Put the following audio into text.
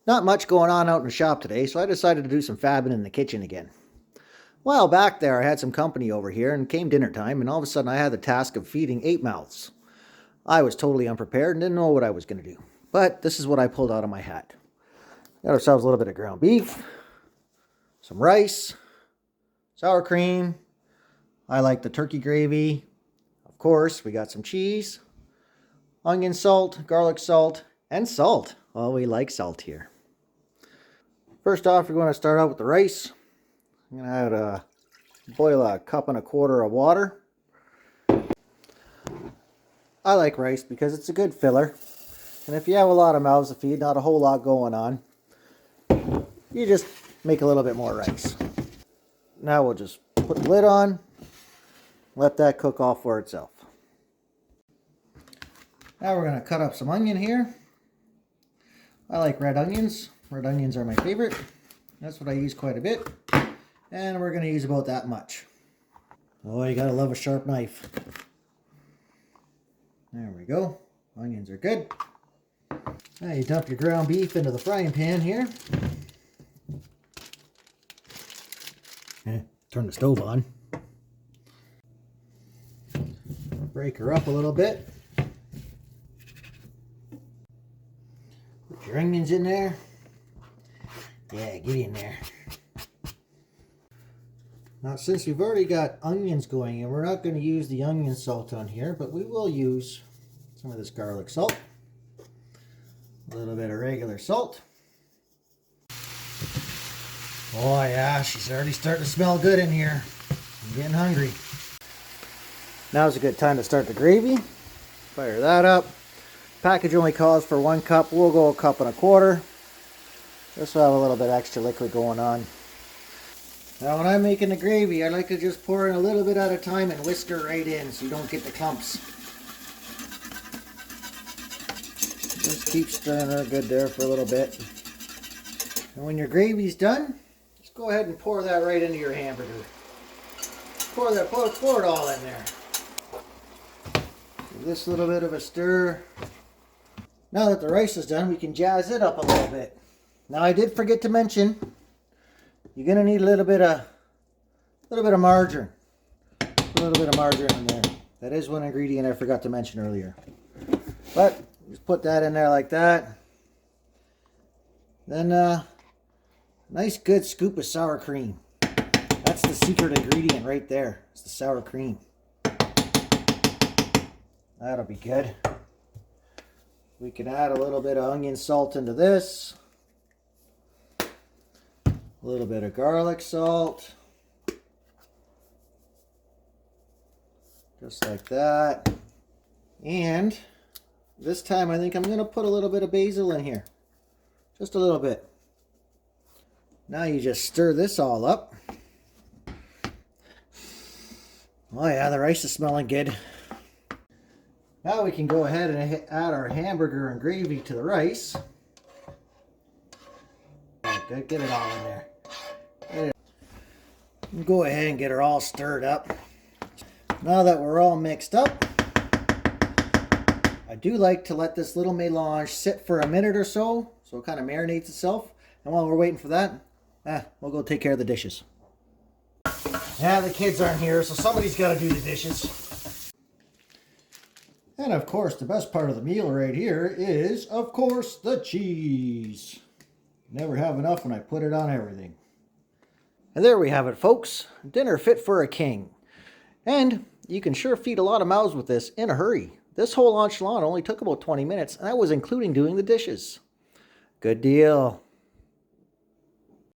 Not much going on out in the shop today, so I decided to do some fabbing in the kitchen again. A while back there, I had some company over here, and it came dinner time, and all of a sudden I had the task of feeding 8 mouths. I was totally unprepared and didn't know what I was going to do. But this is what I pulled out of my hat. Got ourselves a little bit of ground beef, some rice, sour cream. I like the turkey gravy. Of course, we got some cheese, onion salt, garlic salt, and salt. Well, we like salt here. First off, we're going to start out with the rice. I'm going to boil a cup and a quarter of water. I like rice because it's a good filler. And if you have a lot of mouths to feed, not a whole lot going on, you just make a little bit more rice. Now we'll just put the lid on, let that cook off for itself. Now we're going to cut up some onion here. I like red onions. Red onions are my favorite. That's what I use quite a bit. And we're going to use about that much. Oh, you gotta love a sharp knife. There we go. Onions are good. Now you dump your ground beef into the frying pan here. Turn the stove on. Break her up a little bit. Put your onions in there. Yeah, get in there. Now, since we've already got onions going in, we're not going to use the onion salt on here, but we will use some of this garlic salt. A little bit of regular salt. Oh yeah, she's already starting to smell good in here. I'm getting hungry. Now's a good time to start the gravy. Fire that up. Package only calls for 1 cup. We'll go a cup and a quarter. This will have a little bit extra liquid going on. Now when I'm making the gravy, I like to just pour in a little bit at a time and whisk her right in so you don't get the clumps. Just keep stirring her good there for a little bit. And when your gravy's done, just go ahead and pour that right into your hamburger. Pour it all in there. Give this little bit of a stir. Now that the rice is done, we can jazz it up a little bit. Now I did forget to mention, you're gonna need a little bit of margarine. Put a little bit of margarine in there. That is one ingredient I forgot to mention earlier. But just put that in there like that. Then nice good scoop of sour cream. That's the secret ingredient right there. It's the sour cream. That'll be good. We can add a little bit of onion salt into this. A little bit of garlic salt. Just like that. And this time I think I'm going to put a little bit of basil in here. Just a little bit. Now you just stir this all up. Oh yeah, the rice is smelling good. Now we can go ahead and add our hamburger and gravy to the rice. Good, get it all in there. Go ahead and get her all stirred up. Now that we're all mixed up, I do like to let this little melange sit for a minute or so it kind of marinates itself. And while we're waiting for that, we'll go take care of the dishes. Yeah, the kids aren't here, so somebody's got to do the dishes. And of course, the best part of the meal right here is, of course, the cheese. Never have enough when I put it on everything. And there we have it, folks. Dinner fit for a king. And you can sure feed a lot of mouths with this in a hurry. This whole enchilada only took about 20 minutes, and that was including doing the dishes. Good deal.